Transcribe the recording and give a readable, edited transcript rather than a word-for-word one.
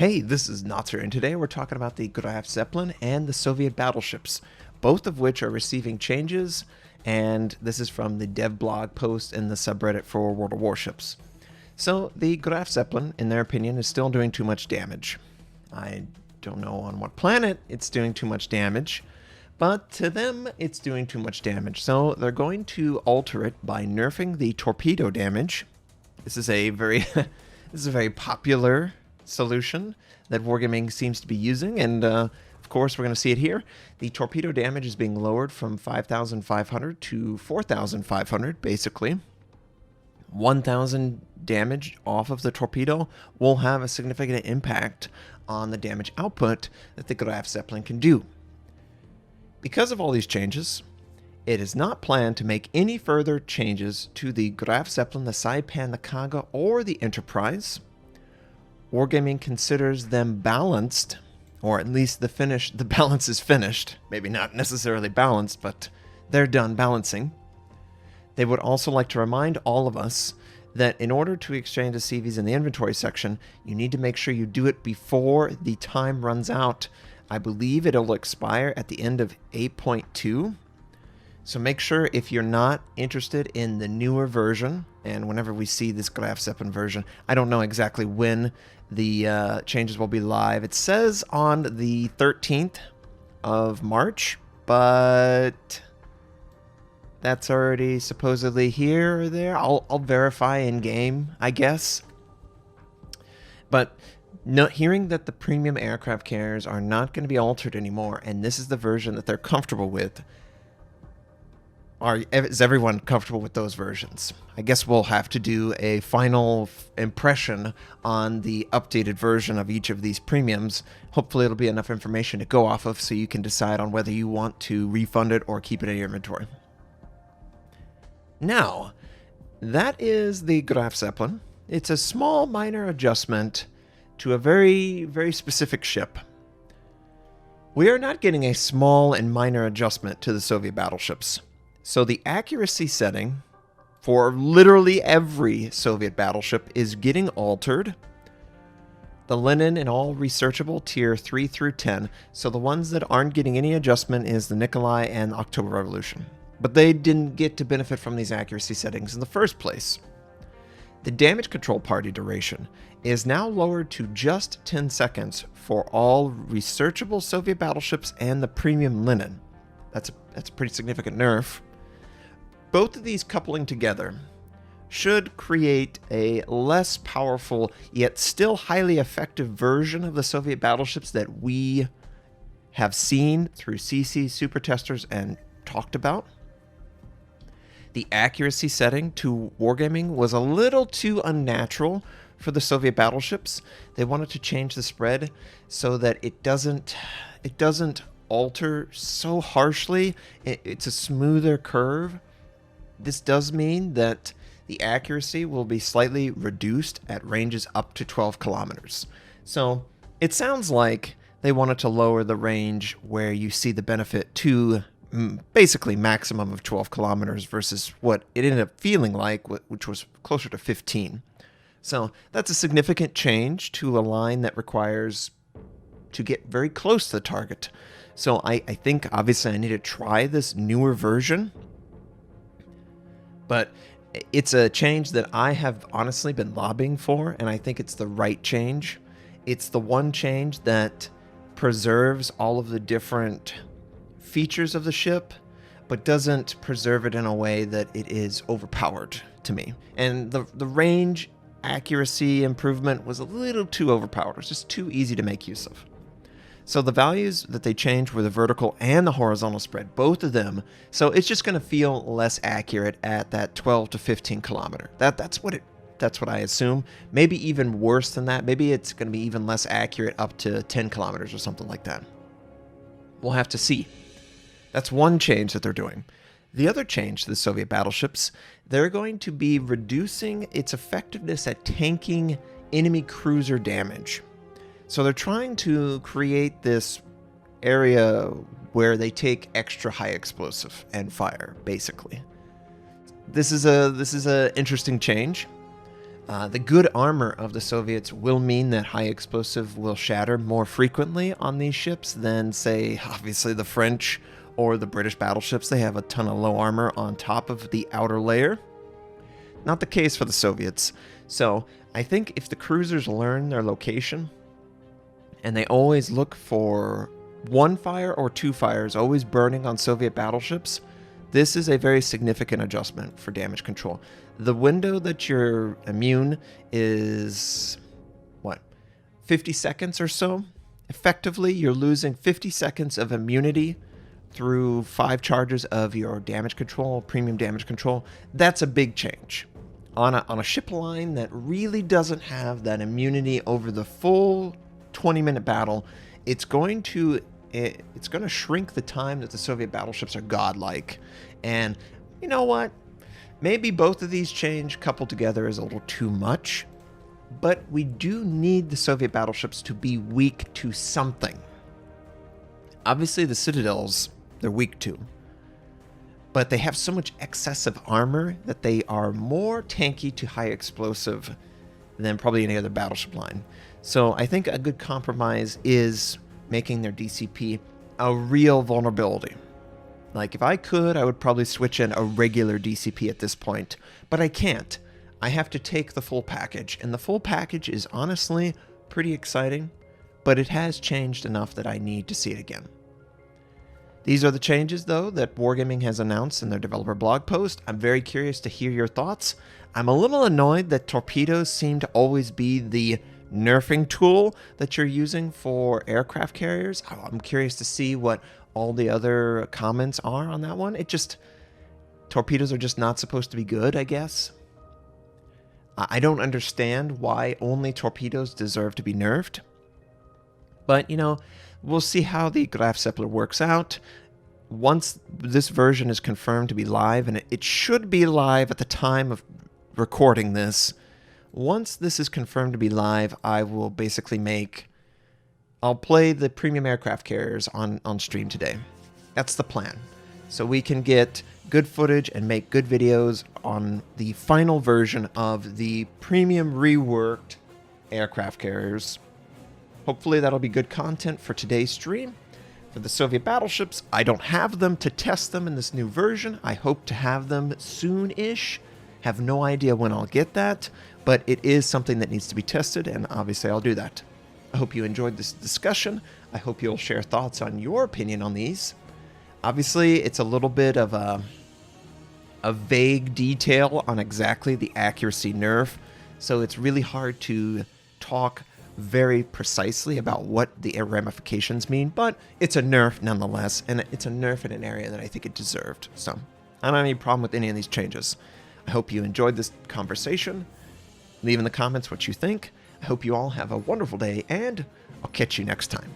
Hey, this is Notser, and today we're talking about the Graf Zeppelin and the Soviet battleships, both of which are receiving changes, and this is from the dev blog post in the subreddit for World of Warships. So, the Graf Zeppelin, in their opinion, is still doing too much damage. I don't know on what planet it's doing too much damage, but to them, it's doing too much damage. So, they're going to alter it by nerfing the torpedo damage. This is a very, this is a very popular solution that Wargaming seems to be using, and of course we're going to see it here. The torpedo damage is being lowered from 5,500 to 4,500, basically. 1,000 damage off of the torpedo will have a significant impact on the damage output that the Graf Zeppelin can do. Because of all these changes, it is not planned to make any further changes to the Graf Zeppelin, the Saipan, the Kaga, or the Enterprise. Wargaming considers them balanced, or at least the balance is finished. Maybe not necessarily balanced, but they're done balancing. They would also like to remind all of us that in order to exchange the CVs in the inventory section, you need to make sure you do it before the time runs out. I believe it'll expire at the end of 8.2. So make sure, if you're not interested in the newer version, and whenever we see this Graf Zeppelin version, I don't know exactly when the changes will be live. It says on the 13th of March, but that's already supposedly here or there. I'll verify in game, I guess. But hearing that the premium aircraft carriers are not going to be altered anymore, and this is the version that they're comfortable with. Is everyone comfortable with those versions? I guess we'll have to do a final impression on the updated version of each of these premiums. Hopefully it'll be enough information to go off of so you can decide on whether you want to refund it or keep it in your inventory. Now, that is the Graf Zeppelin. It's a small minor adjustment to a very, very specific ship. We are not getting a small and minor adjustment to the Soviet battleships. So the accuracy setting for literally every Soviet battleship is getting altered. The Lenin and all researchable tier 3 through 10. So the ones that aren't getting any adjustment is the Nikolai and October Revolution. But they didn't get to benefit from these accuracy settings in the first place. The damage control party duration is now lowered to just 10 seconds for all researchable Soviet battleships and the premium Lenin. That's a pretty significant nerf. Both of these coupling together should create a less powerful yet still highly effective version of the Soviet battleships that we have seen through CC super testers and talked about. The accuracy setting to Wargaming was a little too unnatural for the Soviet battleships. They wanted to change the spread so that it doesn't alter so harshly. It's a smoother curve. This does mean that the accuracy will be slightly reduced at ranges up to 12 kilometers. So it sounds like they wanted to lower the range where you see the benefit to basically maximum of 12 kilometers versus what it ended up feeling like, which was closer to 15. So that's a significant change to a line that requires to get very close to the target. So I think obviously I need to try this newer version. But it's a change that I have honestly been lobbying for, and I think it's the right change. It's the one change that preserves all of the different features of the ship, but doesn't preserve it in a way that it is overpowered to me. And the range accuracy improvement was a little too overpowered. It was just too easy to make use of. So the values that they changed were the vertical and the horizontal spread, both of them. So it's just going to feel less accurate at that 12 to 15 kilometer. That's what I assume. Maybe even worse than that. Maybe it's going to be even less accurate up to 10 kilometers or something like that. We'll have to see. That's one change that they're doing. The other change to the Soviet battleships, they're going to be reducing its effectiveness at tanking enemy cruiser damage. So they're trying to create this area where they take extra high explosive and fire, basically. This is a interesting change. The good armor of the Soviets will mean that high explosive will shatter more frequently on these ships than, say, obviously the French or the British battleships. They have a ton of low armor on top of the outer layer. Not the case for the Soviets. So I think if the cruisers learn their location and they always look for one fire or two fires always burning on Soviet battleships, this is a very significant adjustment for damage control. The window that you're immune is, 50 seconds or so? Effectively, you're losing 50 seconds of immunity through 5 charges of your damage control, premium damage control. That's a big change. On a ship line that really doesn't have that immunity over the full 20-minute battle, it's going to shrink the time that the Soviet battleships are godlike. And you know what? Maybe both of these change coupled together is a little too much, but we do need the Soviet battleships to be weak to something. Obviously, the Citadels, they're weak to, but they have so much excessive armor that they are more tanky to high explosive than probably any other battleship line. So I think a good compromise is making their DCP a real vulnerability. Like, if I could, I would probably switch in a regular DCP at this point, but I can't. I have to take the full package, and the full package is honestly pretty exciting, but it has changed enough that I need to see it again. These are the changes, though, that Wargaming has announced in their developer blog post. I'm very curious to hear your thoughts. I'm a little annoyed that torpedoes seem to always be the nerfing tool that you're using for aircraft carriers. I'm curious to see what all the other comments are on that one. Torpedoes are just not supposed to be good, I guess. I don't understand why only torpedoes deserve to be nerfed. But, we'll see how the Graf Zeppelin works out. Once this version is confirmed to be live, and it should be live at the time of recording this, once this is confirmed to be live, I will basically I'll play the premium aircraft carriers on stream today. That's the plan. So we can get good footage and make good videos on the final version of the premium reworked aircraft carriers. Hopefully that'll be good content for today's stream. For the Soviet battleships, I don't have them to test them in this new version. I hope to have them soon-ish. Have no idea when I'll get that, but it is something that needs to be tested, and obviously I'll do that. I hope you enjoyed this discussion. I hope you'll share thoughts on your opinion on these. Obviously, it's a little bit of a vague detail on exactly the accuracy nerf, so it's really hard to talk very precisely about what the ramifications mean, but it's a nerf nonetheless, and it's a nerf in an area that I think it deserved. So I don't have any problem with any of these changes. I hope you enjoyed this conversation. Leave in the comments what you think. I hope you all have a wonderful day, and I'll catch you next time.